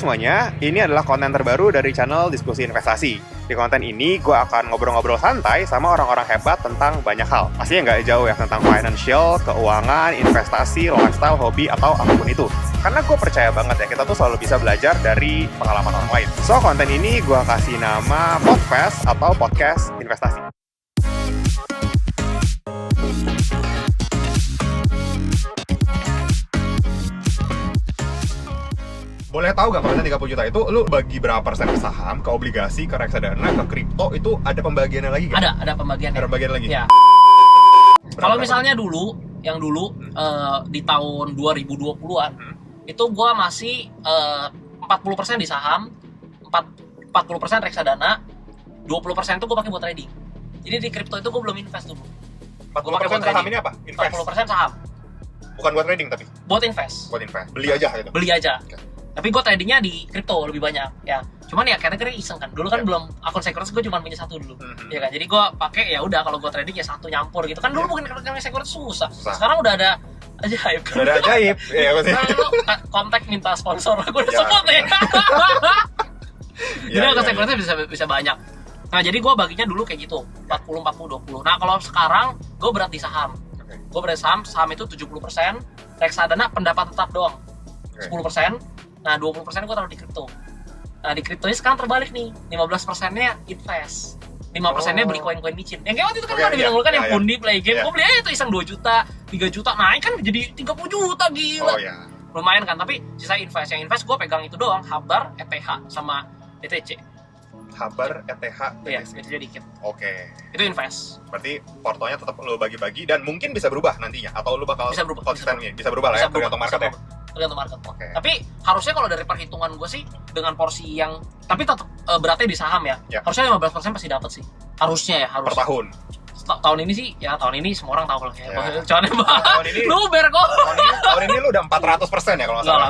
semuanya, ini adalah konten terbaru dari channel Diskusi Investasi. Di konten ini, gue akan ngobrol-ngobrol santai sama orang-orang hebat tentang banyak hal. Pastinya nggak jauh ya tentang financial, keuangan, investasi, lifestyle, hobi, atau apapun itu. Karena gue percaya banget ya, kita tuh selalu bisa belajar dari pengalaman orang lain. So, konten ini gue kasih nama Podcast atau Podcast Investasi. Boleh tahu nggak kalau 30 juta itu lu bagi berapa persen ke saham, ke obligasi, ke reksadana, ke kripto, itu ada pembagiannya lagi nggak? Ada pembagiannya. Ada pembagian lagi? Ya. Kalau misalnya yang dulu di tahun 2020-an, itu gua masih 40% di saham, 40% reksadana, 20% itu gua pakai buat trading. Jadi di kripto itu gua belum invest dulu. 40% saham ini apa? Invest? 40% saham. Bukan buat trading tapi? Buat invest. Buat invest. Beli aja gitu? Beli aja. Okay. Tapi gue tradingnya di kripto lebih banyak ya. Cuman ya karena iseng kan. Dulu kan belum akun Securities, gue cuma punya satu dulu. Ya kan. Jadi gue pakai ya udah kalau gue trading ya satu nyampur gitu kan. Dulu mungkin karena Securities susah. Sekarang udah ada ajaib kan. Udah ada ajaib. Iya betul. Nah, lu kontak minta sponsor, gue udah sebut ya. Jadi akun Securities bisa banyak. Nah, jadi gue baginya dulu kayak gitu, 40 40 20. Nah, kalau sekarang gue berat di saham. Gue berat di saham itu 70%, reksadana pendapat tetap doang. 10%. Nah, 20% gue taruh di kripto. Nah, di kripto ini sekarang terbalik nih. 15%-nya invest. 5%-nya beli koin-koin micin. Yang kayak waktu itu kan ada bilang dulu kan yang pundi play game. Gue beli aja itu iseng 2 juta, 3 juta. Naik kan jadi 30 juta, gila. Lumayan kan, tapi sisa invest. Yang invest gue pegang itu doang, Habar, ETH, sama ETC. Habar, ETH, Iya, ETC dikit. Oke. Itu invest. Berarti portonya tetap lo bagi-bagi dan mungkin bisa berubah nantinya, atau lo bakal bisa berubah, konsisten bisa berubah lah ya, tergantung market ya. Tergantung market. Tapi harusnya kalau dari perhitungan gue sih dengan porsi yang tapi tetap beratnya di saham ya. Harusnya 15% pasti dapat sih. Harusnya ya, harus. Per tahun. Tahun ini sih ya, tahun ini semua orang tahu lah ya. Cuman tahun ini lu ber kok. Tahun ini lu udah 400% ya kalau nggak salah.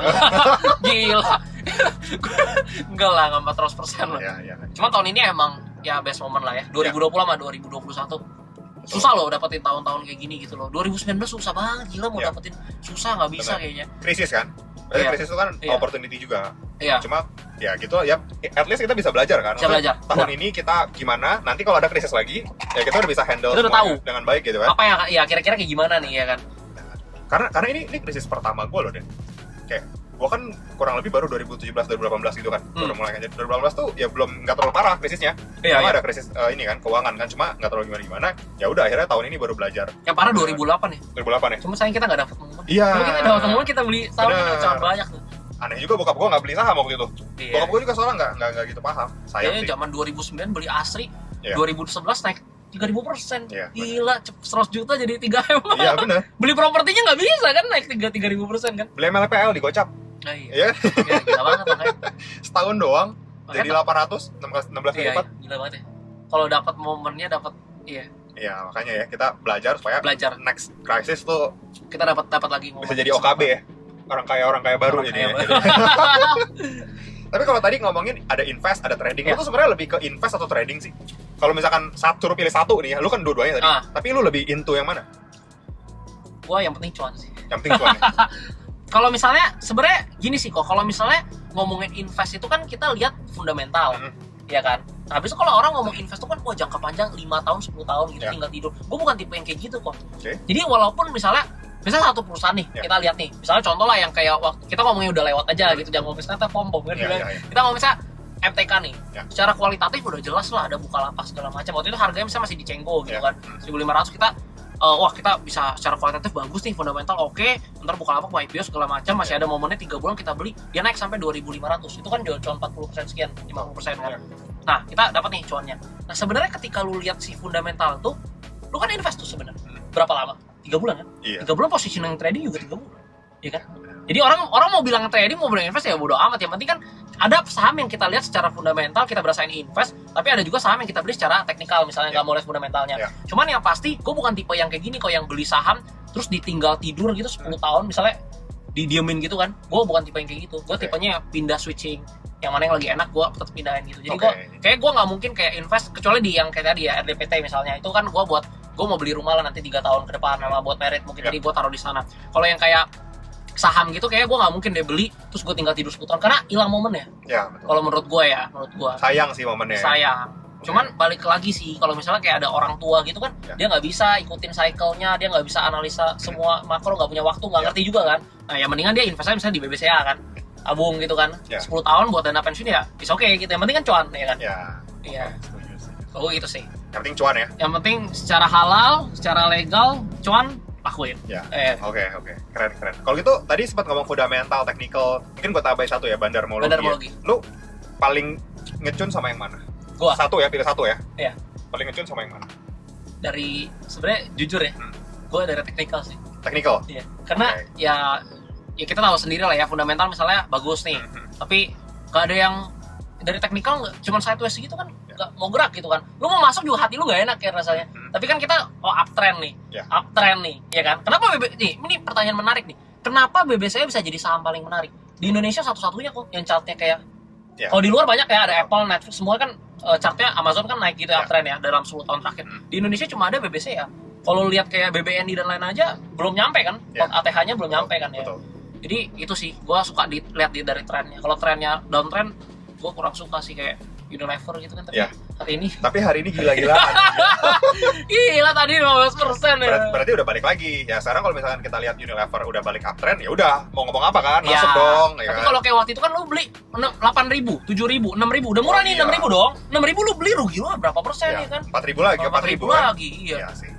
Gila. Enggak lah, nggak 400% lah. Iya. Cuma tahun ini emang ya best moment lah ya. 2020 sama 2021. Susah loh dapetin tahun-tahun kayak gini gitu loh. 2019 susah banget, gila mau dapetin susah, nggak bisa kayaknya. Krisis kan? Krisis itu kan opportunity juga. Iya. Cuma ya gitu ya, at least kita bisa belajar kan. Bisa belajar. Tahun ini kita gimana, nanti kalau ada krisis lagi, ya kita udah bisa handle kita udah tahu dengan baik gitu kan. Apa yang ya kira-kira kayak gimana nih ya kan. Karena ini krisis pertama gue loh deh. Kayak gue kan kurang lebih baru 2017 2018 gitu kan. Udah mulai kan. 2018 tuh ya belum nggak terlalu parah krisisnya. Cuma ada krisis ini kan keuangan kan, cuma nggak terlalu gimana. Ya udah akhirnya tahun ini baru belajar. Yang parah 2008 ya. 2008 ya. Cuma sayang kita nggak dapet momen. Iya. Kalau kita dapat momen kita beli saham sangat banyak tuh. Aneh juga bokap gue nggak beli saham waktu itu. Bokap gue juga soalnya nggak gitu paham. Sayang sih. Zaman 2009 beli Asri, 2011 naik 3.000%. Gila, 100 juta jadi 3M. Iya benar. Beli propertinya nggak bisa kan naik 3.000% kan. Beli MLPL di Gocap. Nah, iya. Gila banget makanya. Setahun doang jadi 800, 16 kali lipat. Gila banget ya. Kalau dapat momennya dapat Iya, makanya ya kita belajar supaya next crisis tuh kita dapat lagi bisa jadi OKB ya. Orang kaya baru jadi. Tapi kalau tadi ngomongin ada invest, ada trading, itu sebenarnya lebih ke invest atau trading sih? Kalau misalkan suruh pilih satu nih, lu kan dua-duanya tadi. Tapi lu lebih into yang mana? Gua yang penting cuan sih. Yang penting cuan. Kalau misalnya sebenarnya gini sih kok, kalau misalnya ngomongin invest itu kan kita lihat fundamental, ya kan. Nah, habis itu kalau orang ngomong invest itu kan jangka panjang 5 tahun, 10 tahun gitu tinggal tidur. Gue bukan tipe yang kayak gitu kok. Jadi walaupun misalnya satu perusahaan nih, kita lihat nih, misalnya contoh lah yang kayak waktu kita ngomongnya udah lewat aja gitu, jangan ngomong misalnya pom kan kita ngomong misalnya MTK nih, secara kualitatif udah jelas lah ada Bukalapak segala macam. Waktu itu harganya misalnya masih di Cenggo gitu kan, 1.500 kita kita bisa secara kualitatif bagus nih, fundamental oke. Ntar Bukalapak mau IPO segala macam, masih ada momennya 3 bulan kita beli, dia naik sampai 2.500. Itu kan cuan 40% sekian, 50% kan. Nah, kita dapat nih cuannya. Nah, sebenarnya ketika lu lihat si fundamental tuh, lu kan invest tuh sebenarnya. Berapa lama? 3 bulan kan? 3 bulan positioning trading juga 3 bulan. Iya kan? Jadi orang mau bilang trading, mau bilang invest ya bodo amat. Yang penting kan ada saham yang kita lihat secara fundamental, kita berasain invest, tapi ada juga saham yang kita beli secara teknikal, misalnya nggak mau lihat fundamentalnya. Cuman yang pasti, gue bukan tipe yang kayak gini kok, yang beli saham terus ditinggal tidur gitu 10 tahun misalnya didiemin gitu kan. Gue bukan tipe yang kayak gitu. Gue tipenya pindah switching. Yang mana yang lagi enak gue tetap pindahin gitu. Jadi gue nggak mungkin kayak invest kecuali di yang kayak tadi ya RDPT misalnya. Itu kan gue mau beli rumah lah nanti 3 tahun ke depan sama buat merit mungkin, jadi gue taruh di sana. Kalau yang kayak saham gitu kayak gue nggak mungkin deh beli terus gue tinggal tidur 10 tahun karena hilang momennya. Ya, betul. Kalau menurut gue Sayang sih momennya. sayang. Cuman balik lagi sih, kalau misalnya kayak ada orang tua gitu kan, dia nggak bisa ikutin cycle-nya, dia nggak bisa analisa semua makro, nggak punya waktu, nggak ngerti juga kan. Nah, ya mendingan dia investasi misalnya di BBCA kan, abung gitu kan, 10 tahun buat dana pensiun ya, is oke gitu. Yang penting kan cuan, ya kan? Iya. Setuju. Oh gitu sih. Yang penting cuan ya. Yang penting secara halal, secara legal, cuan lakuin. Ya. Oke. Keren. Kalau gitu tadi sempat ngomong fundamental, technical, mungkin gue tambahin satu ya, bandarmologi. Ya. Lu paling ngecun sama yang mana? Gua pilih satu ya. Iya. Paling ngecun sama yang mana? Dari sebenarnya jujur ya, gue dari technical sih. Technical. Iya. Karena ya kita tahu sendiri lah ya, fundamental misalnya bagus nih, tapi gak ada yang dari technical cuma sideways gitu kan, nggak mau gerak gitu kan. Lu mau masuk juga hati lu nggak enak ya rasanya. Tapi kan kita uptrend nih, ya kan. Kenapa ini pertanyaan menarik nih. Kenapa BBCA bisa jadi saham paling menarik? Di Indonesia satu-satunya kok yang chartnya kayak. Kalau di luar banyak ya, ada Apple, Netflix, semua kan chartnya Amazon kan naik gitu uptrend ya dalam 10 tahun terakhir. Di Indonesia cuma ada BBCA. Kalau lihat kayak BBNI dan lain aja belum nyampe kan, ATH-nya belum nyampe kan ya. Jadi itu sih, gue suka lihat dari trennya. Kalau trennya downtrend, gue kurang suka sih kayak Unilever gitu kan. Tapi hari ini gila-gilaan. Gila tadi 15% ya. Berarti udah balik lagi. Ya sekarang kalau misalkan kita lihat Unilever udah balik uptrend, ya udah mau ngomong apa kan? Masuk dong. Tapi kalau kayak waktu itu kan lu beli 8.000, 7.000, 6.000, udah murah nih 6.000 dong. 6.000 lu beli rugi lu berapa persen ya kan? 4.000 lagi, 4.000 lagi. Iya sih.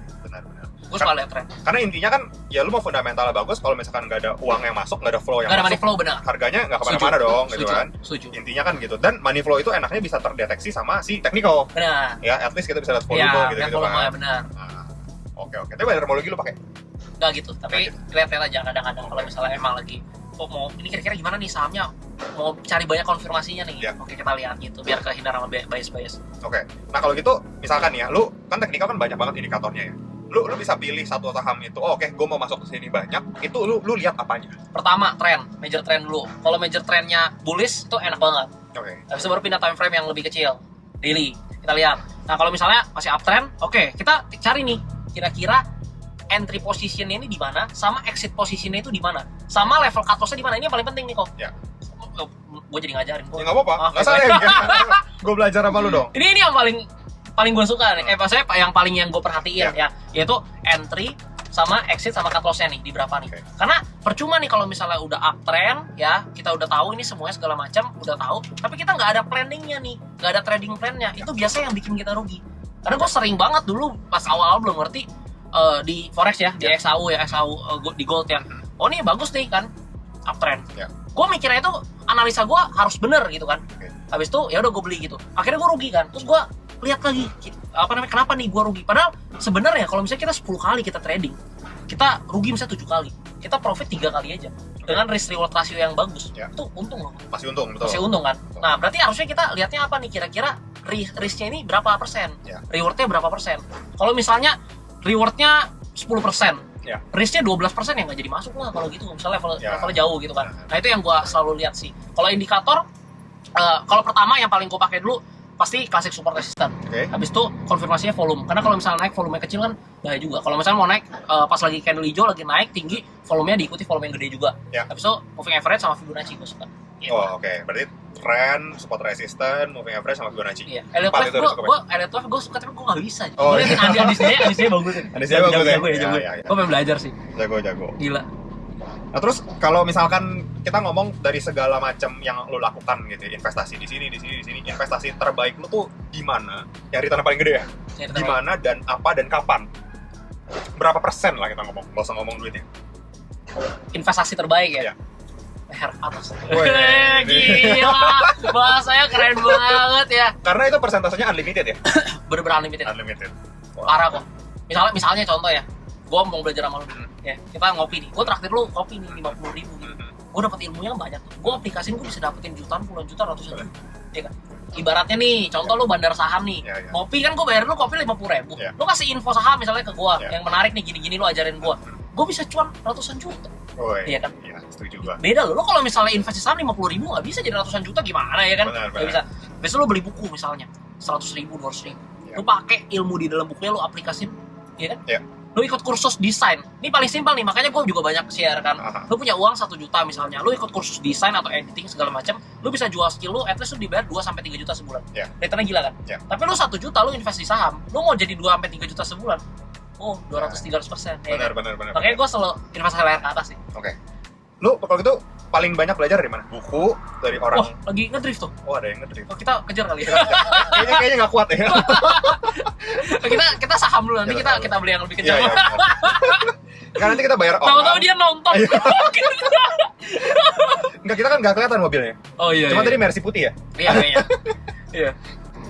Gue suka lihat tren. Karena intinya kan, ya lu mau fundamentalnya bagus, kalau misalkan nggak ada uang yang masuk, nggak ada flow yang masuk, money flow, benar. Harganya nggak kemana-mana dong, gitu kan. Setuju. Intinya kan gitu. Dan money flow itu enaknya bisa terdeteksi sama si technical. Benar. Ya, at least kita bisa lihat volume gitu kan. Benar. Oke. Tapi bandarmologi lu pakai? Nggak gitu. Tapi lihat-lihat aja kadang-kadang kalau misalnya emang lagi mau ini kira-kira gimana nih sahamnya, mau cari banyak konfirmasinya nih. Oke, kita lihat gitu biar kehindar sama bias. Oke. Nah, kalau gitu misalkan ya, lu kan technical kan banyak banget indikatornya ya. Lu bisa pilih satu saham itu, gue mau masuk ke sini banyak, itu lu lihat apanya? Pertama, major trend dulu. Kalau major trendnya bullish, itu enak banget. Habis itu baru pindah time frame yang lebih kecil, daily, kita lihat. Nah, kalau misalnya masih uptrend, kita cari nih, kira-kira entry positionnya ini di mana, sama exit positionnya itu di mana, sama level cut loss-nya di mana. Ini yang paling penting nih kok. Gue jadi ngajarin. Ya nggak apa-apa, nggak salah ya. Gue belajar sama lu dong. Ini yang paling gue suka nih, maksudnya yang gue perhatiin ya, yaitu entry sama exit sama cut loss-nya nih di berapa nih. Karena percuma nih kalau misalnya udah uptrend ya, kita udah tahu ini semuanya segala macam udah tahu, tapi kita nggak ada planningnya nih, nggak ada trading plan-nya. Itu biasanya yang bikin kita rugi. Karena gue sering banget dulu pas awal-awal belum ngerti di forex ya, di XAU di gold ya. Oh ini bagus nih kan uptrend. Gue mikirnya itu analisa gue harus bener gitu kan. Habis itu ya udah gue beli gitu. Akhirnya gue rugi kan. Terus gue lihat lagi kenapa nih gue rugi, padahal sebenarnya kalau misalnya kita 10 kali kita trading, kita rugi misalnya 7 kali, kita profit 3 kali aja dengan risk reward ratio yang bagus, itu untung loh. Masih untung, betul. Masih untung kan. Nah berarti harusnya kita lihatnya apa nih, kira-kira risknya ini berapa persen, rewardnya berapa persen. Kalau misalnya rewardnya 10%, risknya 12% ya nggak jadi masuk lah kalau gitu, misalnya levelnya jauh gitu kan. Nah itu yang gue selalu lihat sih. Kalau indikator, kalau pertama yang paling gue pakai dulu pasti classic support resistance. Habis itu konfirmasinya volume. Karena kalau misalnya naik volume kecil kan bahaya juga. Kalau misalnya mau naik pas lagi candle hijau lagi naik tinggi, volumenya diikuti volume yang gede juga. Habis itu moving average sama Fibonacci gue suka. Berarti trend, support resistance, moving average sama Fibonacci. Elliott Wave gue suka, tapi gue nggak bisa. Gue liatin Adisnya bagus. Adisnya bagus ya. Gue pengen belajar sih. Jago. Gila. Nah terus kalau misalkan kita ngomong dari segala macam yang lo lakukan gitu, investasi di sini, investasi terbaik lo tuh di mana? Yang return paling gede ya? Di mana dan apa dan kapan? Berapa persen lah kita ngomong? Gak usah ngomong duitnya. Investasi terbaik ya? Leher atas. Gila, bahasanya keren banget ya. Karena itu persentasenya unlimited ya? Bener-bener unlimited. Parah kok. Misalnya contoh ya, gue mau belajar sama lu ya, kita ngopi nih, gue traktir lu kopi nih 50.000 gitu, gue dapet ilmunya banyak, gue aplikasiin gue bisa dapetin jutaan, puluhan juta, ratusan juta, ya kan. Ibaratnya nih, contoh lu bandar saham nih, ngopi kan gue bayar lu kopi 50.000, lu kasih info saham misalnya ke gue, yang menarik nih gini-gini, lu ajarin gue bisa cuan ratusan juta, iya kan. Iya, setuju gue. Beda lu kalau misalnya investasi saham 50.000 nggak bisa jadi ratusan juta, gimana ya kan? Nggak bisa. Biasanya lu beli buku misalnya 100.000, 200.000, lu pakai ilmu di dalam bukunya, lu aplikasiin, ya kan? Lu ikut kursus desain. Ini paling simpel nih, makanya gue juga banyak share kan. Lu punya uang 1 juta misalnya, lu ikut kursus desain atau editing segala macam, lu bisa jual skill lu, at least lu dibayar 2 sampai 3 juta sebulan. Returnnya gila kan? Tapi lu 1 juta lu invest di saham, lu mau jadi 2 sampai 3 juta sebulan. Oh, 200-300%. Benar. Makanya gue selalu investasi layar ke atas sih. Oke. Lu kalau gitu paling banyak belajar dari mana? Buku, dari orang. Wah, lagi ngedrift tuh. Oh, ada yang ngedrift. Oh, kita kejar kali ya. Kayaknya nggak kuat ya. kita saham dulu, nanti kita beli yang lebih kejar. Iya. Kan nanti kita bayar orang. Tahu-tahu dia nonton. Enggak, kita kan nggak kelihatan mobilnya. Oh iya. Cuma tadi Mercy putih ya? Iya.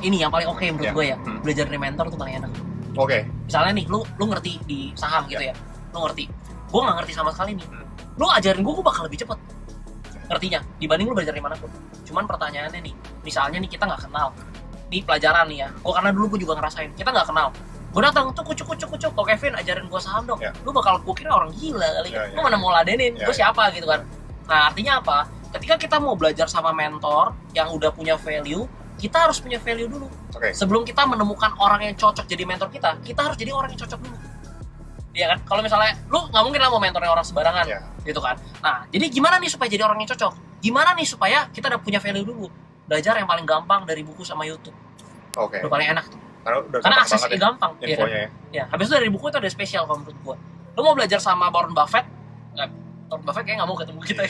Ini yang paling oke menurut gue ya. Belajar dari mentor tuh paling enak. Oke. Misalnya nih, lu ngerti di saham gitu ya. Lu ngerti. Gue nggak ngerti sama sekali nih. Lu ajarin gue bakal lebih cepet ngertinya dibanding lu belajar dari mana pun. Cuman pertanyaannya nih, misalnya nih kita nggak kenal. Nih pelajaran nih ya. Gue karena dulu gue juga ngerasain. Kita nggak kenal. Gue datang tuh kucuk. Kok Kevin ajarin gue saham dong. Lu bakal gue kira orang gila kali. Lu mana mau ladenin? Gue siapa gitu kan. Nah artinya apa? Ketika kita mau belajar sama mentor yang udah punya value, kita harus punya value dulu. Sebelum kita menemukan orang yang cocok jadi mentor kita harus jadi orang yang cocok dulu. Iya kan? Kalau misalnya lu nggak mungkin lah mau mentorin orang sembarangan, gitu kan? Nah, jadi gimana nih supaya jadi orang yang cocok? Gimana nih supaya kita udah punya value dulu? Belajar yang paling gampang dari buku sama YouTube. Udah paling enak tuh. Karena aksesnya gampang. Infonya ya. Habis itu dari buku itu ada spesial kalau menurut gua. Lu mau belajar sama Warren Buffett? Warren Buffett kayaknya nggak mau ketemu kita.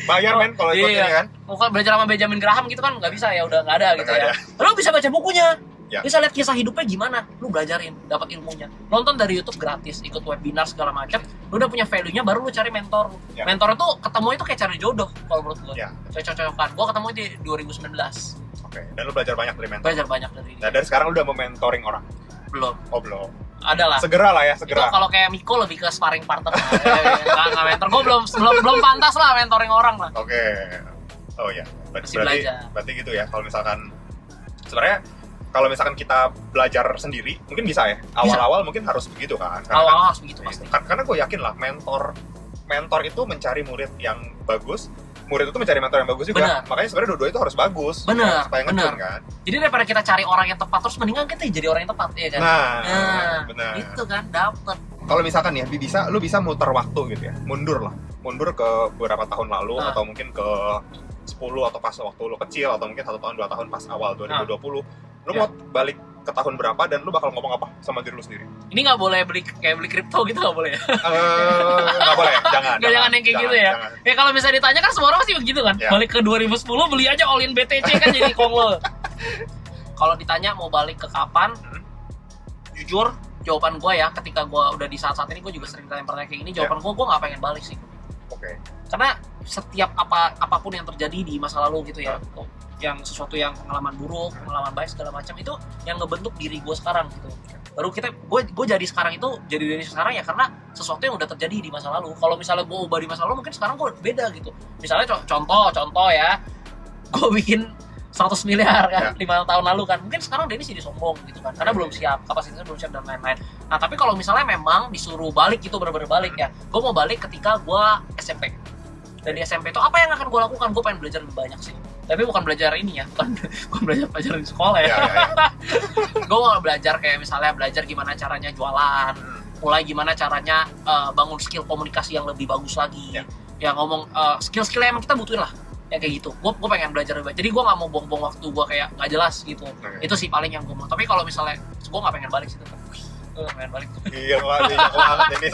Bayar men kalau ikutnya kan? Mau belajar sama Benjamin Graham gitu kan nggak bisa ya, udah nggak ada gitu ya. Lu bisa baca bukunya. Bisa lihat kisah hidupnya gimana, lu belajarin, dapat ilmunya. Nonton dari YouTube gratis, ikut webinar segala macam. Lu udah punya value-nya, baru lu cari mentor. Mentor itu ketemu itu kayak cari jodoh kalau menurut gua. Cocok-cocokan. Gua ketemu di 2019. Dan lu belajar banyak dari mentor. Belajar banyak dari dia. Nah, dari sekarang lu udah mementoring orang? Belum. Oh, belum. Ada lah. Segera lah ya, segera. Itu kalau kayak Miko lebih ke sparring partner. Nggak mentor. Gua belum pantas lah mentoring orang lah. Oh ya. Berarti gitu ya. Kalau misalkan sebenarnya kalau misalkan kita belajar sendiri, mungkin bisa ya. Awal-awal mungkin harus begitu kan. Awal-awal harus begitu pasti. Karena gue yakin lah mentor itu mencari murid yang bagus. Murid itu mencari mentor yang bagus juga. Bener. Makanya sebenarnya dua-dua itu harus bagus. Bener. Supaya ngecun kan. Jadi daripada kita cari orang yang tepat terus, mendingan kita jadi orang yang tepat, ya kan? Nah, benar. Itu kan dapet. Kalau misalkan ya, lu bisa muter waktu gitu ya. Mundur ke beberapa tahun lalu atau mungkin ke 10 atau pas waktu lu kecil atau mungkin 1 tahun 2 tahun pas awal 2020. Lu mau balik ke tahun berapa dan lu bakal ngomong apa sama diri lu sendiri? Ini nggak boleh beli kripto gitu, nggak boleh ya? Nggak boleh, jangan yang kayak gitu ya. Ya kalau misalnya ditanya kan semua orang pasti begitu kan. Balik ke 2010 beli aja all in BTC kan jadi konglo. Kalau ditanya mau balik ke kapan, jujur jawaban gue ya, ketika gue udah di saat-saat ini, gue juga sering pertanyaan kayak gini, jawaban gue nggak pengen balik sih. Karena setiap apapun yang terjadi di masa lalu gitu ya, yang sesuatu yang pengalaman buruk, pengalaman baik segala macam, itu yang ngebentuk diri gue sekarang gitu. Baru gue jadi sekarang itu, jadi diri sekarang ya karena sesuatu yang udah terjadi di masa lalu. Kalau misalnya gue ubah di masa lalu, mungkin sekarang gue beda gitu. Misalnya contoh ya, gue bikin 100 miliar kan 5 tahun lalu kan, mungkin sekarang Denny sih sombong gitu kan, karena belum siap, kapasitasnya belum siap dan lain-lain. Nah tapi kalau misalnya memang disuruh balik gitu, bener-bener balik ya, gue mau balik ketika gue SMP. Dan di SMP itu apa yang akan gue lakukan? Gue pengen belajar lebih banyak sih. Tapi bukan belajar ini ya, bukan belajar pelajaran di sekolah ya. Gue mau belajar kayak misalnya belajar gimana caranya jualan, mulai gimana caranya bangun skill komunikasi yang lebih bagus lagi. Ya ngomong skill-skill yang emang kita butuhin lah. Ya kayak gitu, gue pengen belajar lebih. Jadi gue nggak mau buang-buang waktu gue kayak nggak jelas gitu. Itu sih paling yang gue mau. Tapi kalau misalnya gue nggak pengen balik sih tetap. Gue nggak pengen balik. Iya banget ini.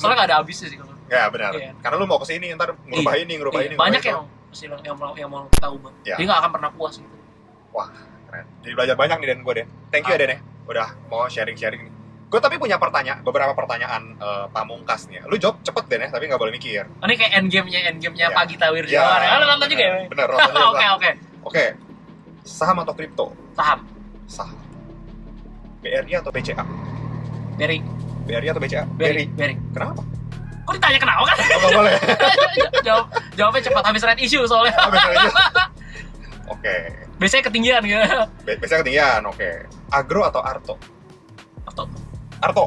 Soalnya nggak ada habisnya sih kalau. Ya benar. Iya. Karena lu mau kesini ntar ngerubah ini. Banyak yang mau kita ubah. Jadi nggak akan pernah puas gitu. Wah keren. Jadi belajar banyak nih Den gue Den. Thank you ya Den ya. Udah mau sharing nih. Gue tapi punya beberapa pertanyaan pamungkas nih. Lu jawab cepet Den ya, tapi nggak boleh mikir. Ini kayak endgame-nya Pagi Tawir Jawa. Lu nonton juga ya? Bener, nonton juga. Oke. Saham atau kripto? Saham. BRI atau BCA? BRI atau BCA? BRI. Kenapa? Kok ditanya kenapa kan? Nggak boleh. Jawabnya cepat, habis red issue soalnya. Oke. Biasanya ketinggian gitu. Biasanya ketinggian, oke. Agro atau Arto? Arto.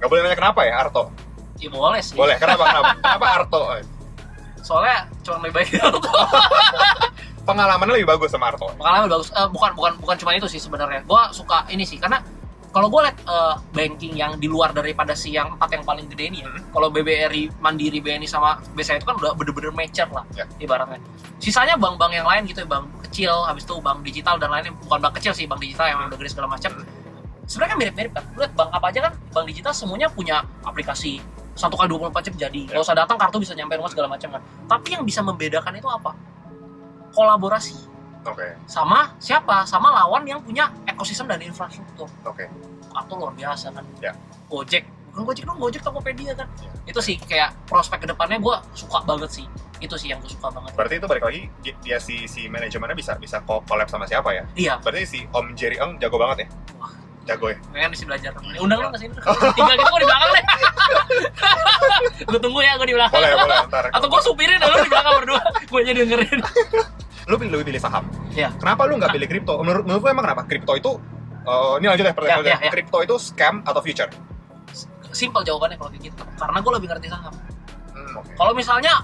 Nggak boleh nanya kenapa ya Arto? Ya boleh sih. Boleh, kenapa? Kenapa Arto? Soalnya cuma lebih baik Arto. Pengalamannya lebih bagus sama Arto? Pengalaman bagus, bukan cuma itu sih sebenarnya. Gue suka ini sih, karena kalau gue liat banking yang di luar daripada si yang 4 yang paling gede ini ya, kalau BBRI, Mandiri, BNI sama BCA itu kan udah bener-bener mature lah ibaratnya. Sisanya bank-bank yang lain gitu ya, bank kecil, habis itu bank digital dan lainnya, bukan bank kecil sih, bank digital yang udah gede segala macam. Sebenarnya kan mirip-mirip kan. Lu lihat bank apa aja kan, bank digital semuanya punya aplikasi 1x24 jam jadi. Nggak usah datang, kartu bisa nyampe rumah segala macam kan. Tapi yang bisa membedakan itu apa? Kolaborasi. Sama siapa? Sama lawan yang punya ekosistem dan infrastruktur. Kartu luar biasa kan. Gojek, bukan Gojek dong, Gojek Tokopedia kan. Itu sih kayak prospek kedepannya gue suka banget sih. Itu sih yang gue suka banget. Berarti itu balik lagi dia si manajemennya bisa collab sama siapa ya? Iya. Berarti si Om Jerry Eng jago banget ya? Wah, jago ya? pengen bisa belajar. Undang lu ke sini. Tinggal gitu gue di belakang deh. Gue tunggu ya, gue di belakang. Boleh, ntar. Atau gue supirin lu di belakang berdua. Gue aja dengerin. Lu lebih pilih saham. Iya. Kenapa lu nggak pilih kripto? Menurut lu emang kenapa? Kripto itu ini lanjut ya pertanyaan. Ya. Kripto itu scam atau future? Simpel jawabannya kalau kayak gitu. Karena gue lebih ngerti saham. Okay. Kalau misalnya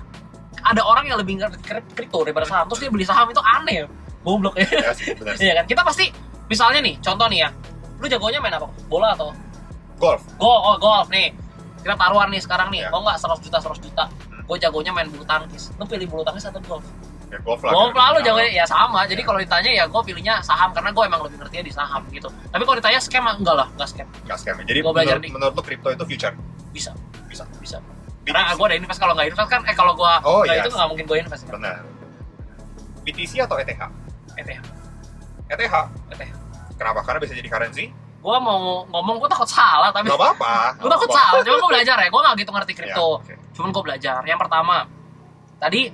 ada orang yang lebih ngerti kripto daripada saham, terus dia beli saham, itu aneh ya. Goblok ya. Iya sih, benar sih. Iya kan? Kita pasti misalnya nih, contoh nih ya. Lu jagonya main apa? Bola atau Golf. Golf nih. Kita taruhan nih sekarang nih. Iya. Mau nggak 100 juta? Gue jagonya main bulu tangkis. Lu pilih bulu tangkis atau golf? Ya, golf lah. Golf lah, lu jagonya ya sama. Jadi kalau ditanya ya gue pilihnya saham karena gue emang lebih ngertinya di saham gitu. Tapi kalau ditanya scam enggak lah, enggak scam. Nggak scam. Jadi Gua belajar menurut lu kripto itu future? Bisa. Bisa. Karena gue ada invest, kalau nggak invest kan kalau gue itu nggak mungkin gue invest kan. Benar. BTC atau ETH? ETH. ETH. Kenapa? Karena bisa jadi currency? Gue mau ngomong, gue takut salah tapi Gak apa-apa. gue takut salah, cuma gue belajar ya, gue nggak gitu ngerti kripto. Ya, Cuman gue belajar. Yang pertama, tadi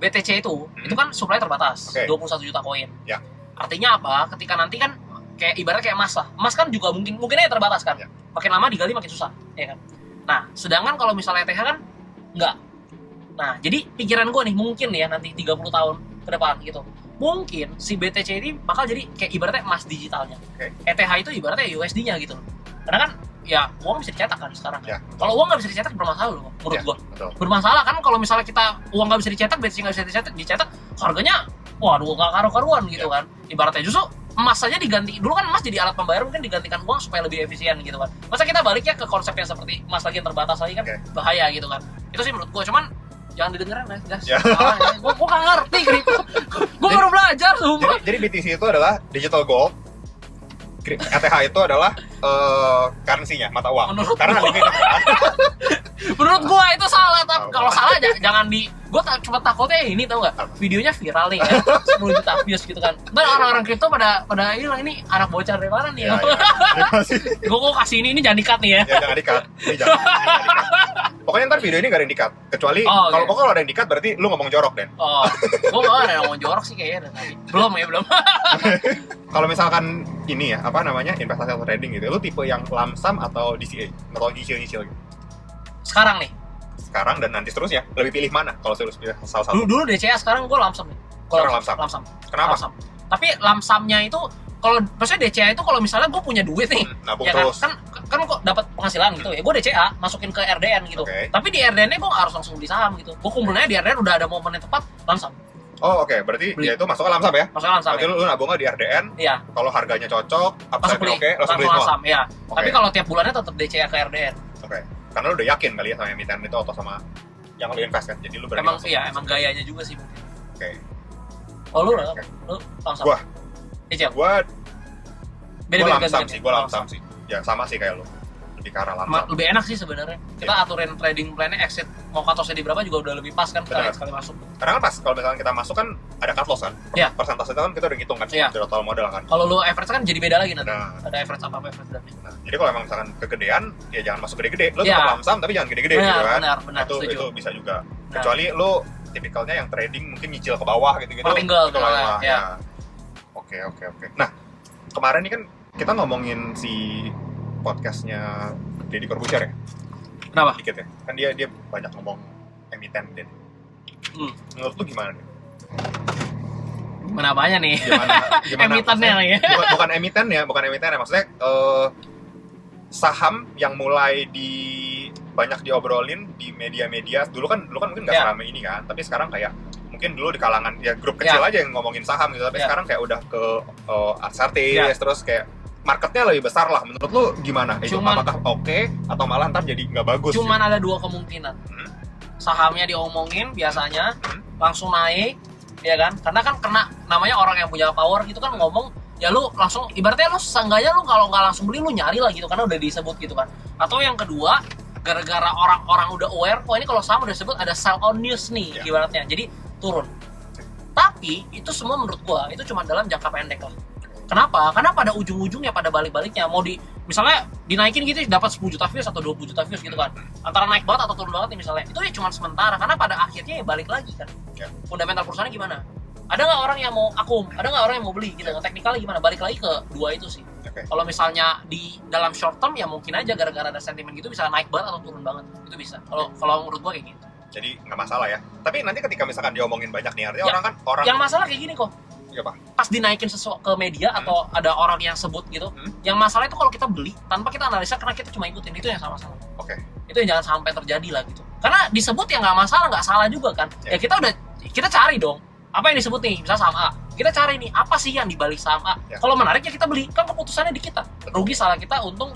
BTC itu kan supply terbatas, 21 juta koin. Ya. Artinya apa? Ketika nanti kan kayak ibarat kayak emas lah. Emas kan juga mungkinnya terbatas kan. Ya. Makin lama digali makin susah, ya kan. Nah, sedangkan kalau misalnya ETH kan enggak. Nah, jadi pikiran gue nih mungkin ya nanti 30 tahun ke depan gitu. Mungkin si BTC ini bakal jadi kayak ibaratnya emas digitalnya. ETH itu ibaratnya USD-nya gitu. Karena kan ya uang bisa dicetak kan sekarang. Ya, kalau uang nggak bisa dicetak bermasalah loh menurut gua. Betul. Bermasalah kan kalau misalnya kita uang nggak bisa dicetak, BTC nggak bisa dicetak, harganya waduh nggak karu-karuan gitu kan. Ibaratnya justru emas saja diganti, dulu kan emas jadi alat pembayar, mungkin digantikan uang supaya lebih efisien gitu kan. Masa kita baliknya ke konsep yang seperti emas lagi yang terbatas lagi kan bahaya gitu kan. Itu sih menurut gua, cuman jangan didengerin guys. Ya. Gua nggak ngerti kripto. Gua baru belajar sumpah. Jadi BTC itu adalah digital gold. ETH itu adalah currency-nya, mata uang. Karena Menurut gua itu salah, tapi kalau salah jangan gua cuma takutnya ini tau nggak, videonya viral nih ya, 10 juta views gitu kan. Ntar orang-orang kripto pada hilang, ini anak bocah dari mana nih ya. Gua kasih ini jangan di-cut nih ya. Ya jangan di-cut. Pokoknya ntar video ini gak ada yang di-cut. Kecuali kalau ada yang di-cut berarti lu ngomong jorok, Den. Gua nggak ada yang ngomong jorok sih kayaknya tadi. Belum. Kalau misalkan ini ya, apa namanya, investasi atau trading gitu, lu tipe yang lump sum atau DCA? Atau nyicil-nyicil gitu? Sekarang dan nanti seterusnya, lebih pilih mana kalau harus pilih salah satu? Dulu DCA, sekarang gua lump sum nih. Sekarang lump sum. Kenapa? Lump sum. Tapi lump sumnya itu kalau maksudnya DCA itu kalau misalnya gue punya duit nih, ya kan kok dapat penghasilan gitu ya, gue DCA masukin ke RDN gitu. Tapi di RDN-nya gue nggak harus langsung beli saham gitu. Gue kumpulnya di RDN udah ada momen yang tepat, langsung. Berarti ya itu masuk ke lamsam ya? Masuk ke lamsam. Berarti lu nabungnya di RDN. Iya. Kalau harganya cocok, langsung beli. langsung beli lamsam, ya. Tapi kalau tiap bulannya tetap DCA ke RDN. Karena lu udah yakin kali ya sama emiten itu atau sama yang lu invest kan. Jadi lu berani. Emang gayanya juga sih mungkin. Oh, lu lamsam. Gua beda-beda lamsam sih. Ya sama sih kayak lu. Lebih ke arah lamsam. Lebih enak sih sebenarnya. Kita aturin trading plan-nya, exit mau cut loss-nya di berapa juga udah lebih pas kan sekali masuk. Karena kan pas kalau misalnya kita masuk kan ada cut loss kan. Persentase itu kan kita udah hitung kan. Total modal kan. Kalau lu average kan jadi beda lagi nanti. Ada average apa average dan. Jadi kalau emang misalkan kegedean ya jangan masuk gede-gede. Lu tetap lamsam tapi jangan gede-gede gitu kan. Benar, itu bisa juga. Kecuali lu tipikalnya yang trading mungkin nyicil ke bawah gitu-gitu. Itu lah. Ya. Oke. Nah, kemarin ini kan kita ngomongin si podcastnya Deddy Corbuzier ya. Kenapa? Dikit ya. Kan dia banyak ngomong emiten, Den. Menurut lu gimana, Den? Gimana apanya nih? Gimana emitennya nih ya? Bukan emitennya. Maksudnya saham yang mulai banyak diobrolin di media-media. Dulu kan mungkin nggak selama ini kan. Tapi sekarang kayak mungkin dulu di kalangan ya grup kecil aja yang ngomongin saham gitu. Tapi sekarang kayak udah ke artis, terus kayak marketnya lebih besar lah. Menurut lu gimana? Itu Cuman- apakah oke atau malah ntar jadi nggak bagus? Cuman ada dua kemungkinan. Sahamnya diomongin biasanya langsung naik, ya kan? Karena kan kena namanya orang yang punya power gitu kan ngomong, ya lu langsung ibaratnya lu seenggaknya lu kalau nggak langsung beli lu nyari lah gitu karena udah disebut gitu kan. Atau yang kedua, gara-gara orang-orang udah aware, ini kalau saham udah disebut ada sell on news nih ibaratnya. Jadi turun. Tapi itu semua menurut gua itu cuma dalam jangka pendek lah. Kenapa? Karena pada ujung-ujungnya pada balik-baliknya mau misalnya dinaikin gitu dapat 10 juta views atau 20 juta views gitu kan. Antara naik banget atau turun banget nih misalnya. Itu ya cuma sementara karena pada akhirnya ya balik lagi kan. Fundamental perusahaannya gimana? Ada nggak orang yang mau akum? Ada nggak orang yang mau beli gitu? Teknikalnya gimana? Balik lagi ke dua itu sih. Kalau misalnya di dalam short term ya mungkin aja gara-gara ada sentimen gitu bisa naik banget atau turun banget. Itu bisa. Kalau menurut gua kayak gitu. Jadi nggak masalah ya. Tapi nanti ketika misalkan diomongin banyak nih, artinya orang Yang masalah kayak gini kok. Iya, Pak. Pas dinaikin sesuatu ke media atau ada orang yang sebut gitu, yang masalah itu kalau kita beli tanpa kita analisa karena kita cuma ikutin, itu yang salah. Oke. Itu yang jangan sampai terjadi lah gitu. Karena disebut ya nggak masalah, nggak salah juga kan. Ya kita cari dong apa yang disebut nih, misalnya saham A, kita cari nih apa sih yang dibalik saham A. Kalau menarik ya kita beli, kan keputusannya di kita. Rugi salah kita, untung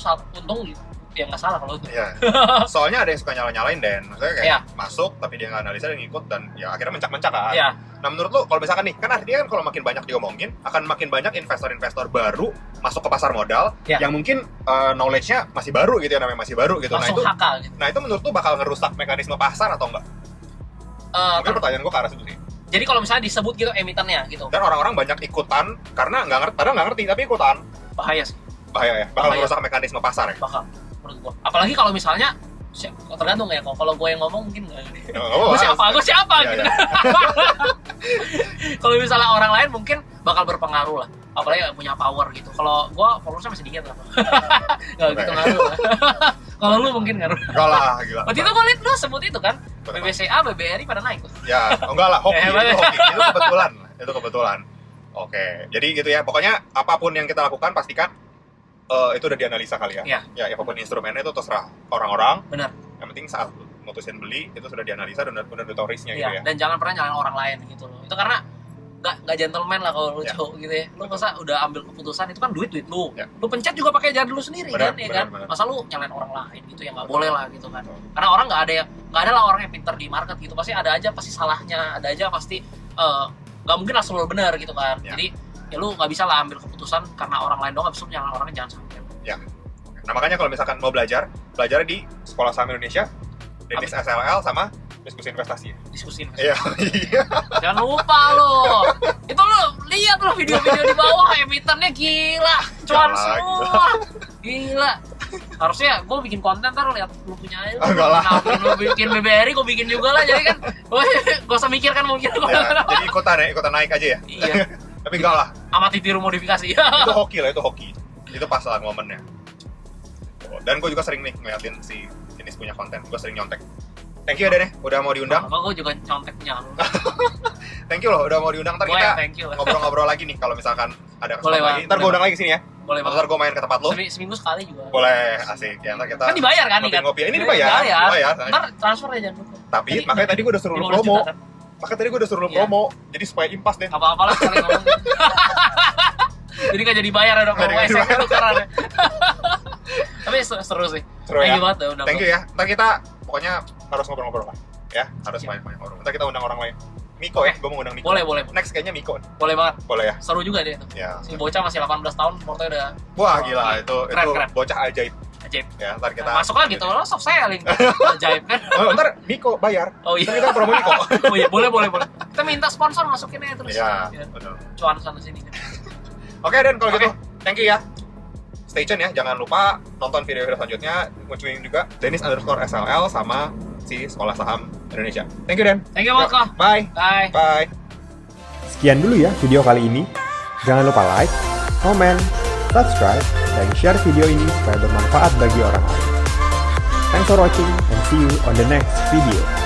gitu. Ya nggak salah kalau itu. Iya. Soalnya ada yang suka nyalain Dan, maksudnya kayak masuk tapi dia nggak analisa dan ngikut dan ya akhirnya mencak-mencak kan. Iya. Nah menurut lu kalau misalkan nih, kan artinya kan kalau makin banyak diomongin akan makin banyak investor-investor baru masuk ke pasar modal yang mungkin knowledge-nya masih baru gitu ya, namanya masih baru gitu. Langsung haka gitu. Nah itu menurut lu bakal ngerusak mekanisme pasar atau enggak? Mungkin pertanyaan gua ke arah situ sih. Jadi kalau misalnya disebut gitu emitennya gitu. Dan orang-orang banyak ikutan karena nggak ngerti, padahal nggak ngerti tapi ikutan. Bahaya sih. Bahaya ya, bakal merusak mekanisme pasar ya. Bakal. Menurut gua. Apalagi kalau misalnya tergantung ya, kalau gue yang ngomong mungkin nggak. Gue siapa gitu. Kalau misalnya orang lain mungkin bakal berpengaruh lah, apalagi punya power gitu. Kalau gue followersnya masih dikit lah. Nggak gitu ngaruh lah. Kalau lu mungkin ngaruh. Enggak lah, gila. Waktu itu gue liat lu sebut itu kan, BBCA, BBRI pada naik. Ya, enggak lah, hoki. Itu kebetulan. Itu kebetulan. Oke, jadi gitu ya. Pokoknya apapun yang kita lakukan pastikan itu udah dianalisa kali ya. Ya, apapun instrumennya itu terserah orang-orang. Benar. Yang penting saat mutusin beli itu sudah dianalisa dan udah tahu risknya gitu ya. Dan jangan pernah nyalain orang lain gitu loh. Itu karena nggak gentleman lah kalau lu cowok gitu ya. Lu masa udah ambil keputusan itu kan duit lu. Lu pencet juga pakai jari lu sendiri kan, ya kan. Masa lu nyalain orang lain gitu ya nggak boleh lah gitu kan. Karena orang nggak ada lah orang yang pintar di market gitu. Pasti ada aja pasti salahnya, ada aja pasti nggak mungkin lah selalu benar gitu kan. Jadi ya lu nggak bisa lah ambil keputusan karena orang lain doang, abis itu nyalain orang, jangan sampai. Ya. Nah makanya kalau misalkan mau belajar di Sekolah Saham Indonesia, Dennis SLL sama diskusi investasi. Diskusi investasi. Iya. Jangan lupa lo. Itu lo lihat lo video-video di bawah emitennya gila, cuan semua. Gila. Harusnya gue bikin konten ntar lihat lu punya aja. Enggak lah. Lu bikin BBRI gue bikin juga lah, jadi kan gue usah mikir kan mungkin. Jadi ikutan naik aja ya. Iya. Tapi enggak lah. Amati tiru modifikasi. Itu hoki lah, itu hoki. Itu pas lah momennya. Dan gue juga sering nih ngeliatin si Dennis punya konten. Gue sering nyontek. Thank you Dan ya, udah mau diundang. Gue juga nyonteknya. Thank you loh, udah mau diundang. Ntar kita ngobrol-ngobrol lagi nih kalau misalkan ada kesempatan lagi. Ntar gue undang lagi sini ya. Boleh banget. Ntar gue main ke tempat lo. Seminggu sekali juga. Boleh, asik. Ya, ntar kita kan dibayar kan nih kan? Ngopi. Ini dibayar. Ntar transfer aja jangan lupa. Tapi makanya tadi gue udah suruh lu promo. Makanya tadi gue udah suruh promo. Jadi supaya impas deh. Apa-apa lah sekali ngomong. Jadi gak jadi bayar ya dong. Kalau SMP itu keren ya. Tapi seru sih. Thank you banget ya undang. Thank you ya. Ntar kita pokoknya harus ngobrol-ngobrol kan. Ya, harus banyak-banyak ngobrol. Ntar kita undang orang lain. Miko ya, gue mau undang Miko. Boleh. Next kayaknya Miko. Boleh banget. Boleh ya. Seru juga dia tuh. Ya. Si bocah masih 18 tahun, sportnya udah. Wah gila, itu keren. bocah ajaib. Ya, ntar kita masuk lah gitu, lo soft selling. Ajaib kan. Ntar Miko bayar. Oh iya. Ntar kita promo Miko. Oh iya, boleh. Kita minta sponsor masukin aja terus. Iya, betul. Cuan sana sini. Oke Dan, kalau gitu, thank you ya. Stay tune ya, jangan lupa nonton video-video selanjutnya. Kunjungin juga Dennis_SLL sama si Sekolah Saham Indonesia. Thank you Dan. Thank you banget kok. Bye. Bye. Sekian dulu ya video kali ini. Jangan lupa like, comment, subscribe, dan share video ini supaya bermanfaat bagi orang lain. Thanks for watching and see you on the next video.